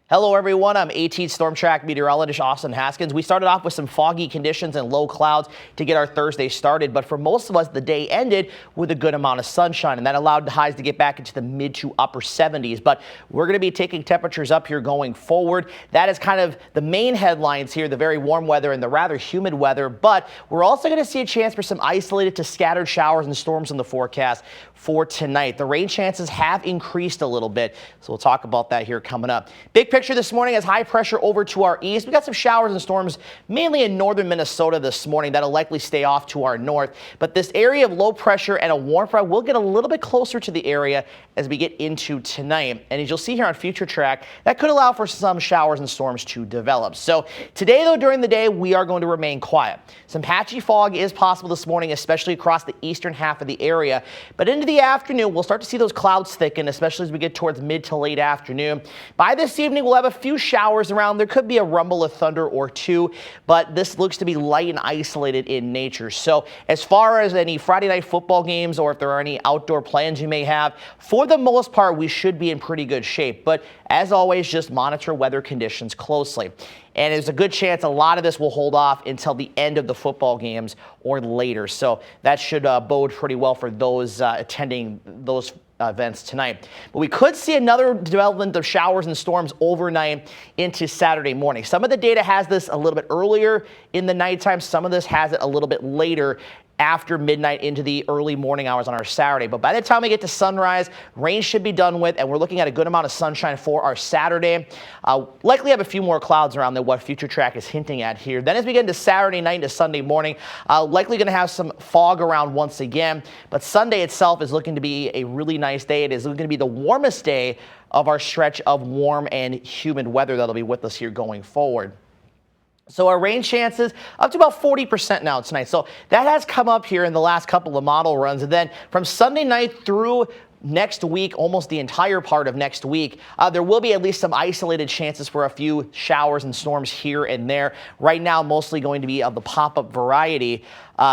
Hello everyone, I'm AT Storm Track meteorologist Austin Haskins. We started off with some foggy conditions and low clouds to get our Thursday started, but for most of us the day ended with a good amount of sunshine, and that allowed the highs to get back into the mid to upper 70s. But we're going to be taking temperatures up here going forward. That is kind of the main headlines here, the very warm weather and the rather humid weather, but we're also going to see a chance for some isolated to scattered showers and storms in the forecast for tonight. The rain chances have increased a little bit, so we'll talk about that here coming up. Big picture this morning as high pressure over to our east. We got some showers and storms mainly in northern Minnesota this morning. That'll likely stay off to our north, but this area of low pressure and a warm front will get a little bit closer to the area as we get into tonight. And as you'll see here on Future Track, that could allow for some showers and storms to develop. So today, though, during the day, we are going to remain quiet. Some patchy fog is possible this morning, especially across the eastern half of the area. But into the afternoon, we'll start to see those clouds thicken, especially as we get towards mid to late afternoon. By this evening, we'll have a few showers around. There could be a rumble of thunder or two, but this looks to be light and isolated in nature. So as far as any Friday night football games or if there are any outdoor plans you may have, for the most part, we should be in pretty good shape. But as always, just monitor weather conditions closely. And there's a good chance a lot of this will hold off until the end of the football games or later. So that should bode pretty well for those attending those events tonight. But we could see another development of showers and storms overnight into Saturday morning. Some of the data has this a little bit earlier in the nighttime. Some of this has it a little bit later after midnight into the early morning hours on our Saturday. But by the time we get to sunrise, rain should be done with, and we're looking at a good amount of sunshine for our Saturday. Likely have a few more clouds around than what Future Track is hinting at here. Then as we get into Saturday night into Sunday morning, likely going to have some fog around once again. But Sunday itself is looking to be a really nice day. It is going to be the warmest day of our stretch of warm and humid weather that'll be with us here going forward. So our rain chances up to about 40% now tonight. So that has come up here in the last couple of model runs. And then from Sunday night through next week, almost the entire part of next week, there will be at least some isolated chances for a few showers and storms here and there. Right now, mostly going to be of the pop-up variety.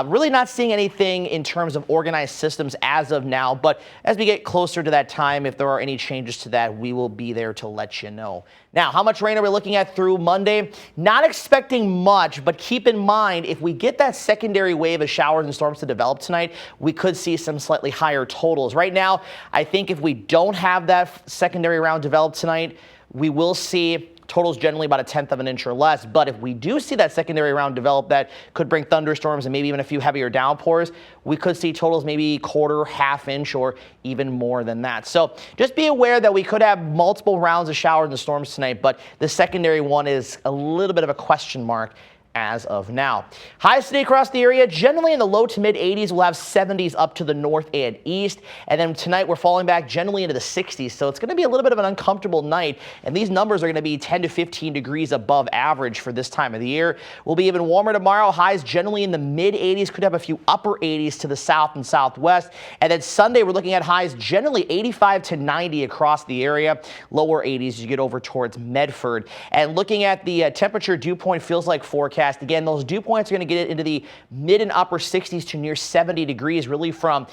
Really not seeing anything in terms of organized systems as of now, but as we get closer to that time, if there are any changes to that, we will be there to let you know. Now, how much rain are we looking at through Monday? Not expecting much, but keep in mind, if we get that secondary wave of showers and storms to develop tonight, we could see some slightly higher totals. Right now, I think if we don't have that secondary round developed tonight, we will see totals generally about 1/10 of an inch or less. But if we do see that secondary round develop that could bring thunderstorms and maybe even a few heavier downpours, we could see totals maybe quarter, half inch, or even more than that. So just be aware that we could have multiple rounds of showers and storms tonight, but the secondary one is a little bit of a question mark as of now. Highs today across the area, generally in the low to mid 80s. We'll have 70s up to the north and east. And then tonight we're falling back generally into the 60s. So it's going to be a little bit of an uncomfortable night. And these numbers are going to be 10 to 15 degrees above average for this time of the year. We'll be even warmer tomorrow. Highs generally in the mid 80s, could have a few upper 80s to the south and southwest. And then Sunday we're looking at highs generally 85 to 90 across the area. Lower 80s as you get over towards Medford. And looking at the temperature dew point feels like forecast. Again, those dew points are going to get it into the mid and upper 60s to near 70 degrees really from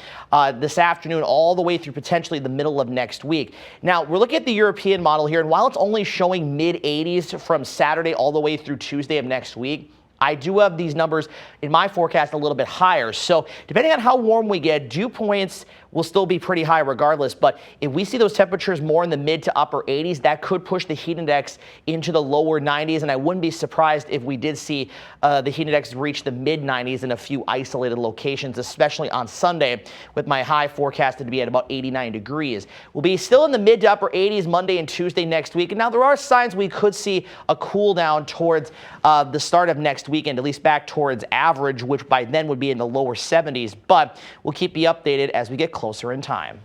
this afternoon all the way through potentially the middle of next week. Now, we're looking at the European model here, and while it's only showing mid 80s from Saturday all the way through Tuesday of next week, I do have these numbers in my forecast a little bit higher. So depending on how warm we get, dew points will still be pretty high regardless. But if we see those temperatures more in the mid to upper 80s, that could push the heat index into the lower 90s. And I wouldn't be surprised if we did see the heat index reach the mid 90s in a few isolated locations, especially on Sunday, with my high forecasted to be at about 89 degrees. We'll be still in the mid to upper 80s Monday and Tuesday next week. And now there are signs we could see a cool down towards the start of next weekend, at least back towards average, which by then would be in the lower 70s. But we'll keep you updated as we get closer in time.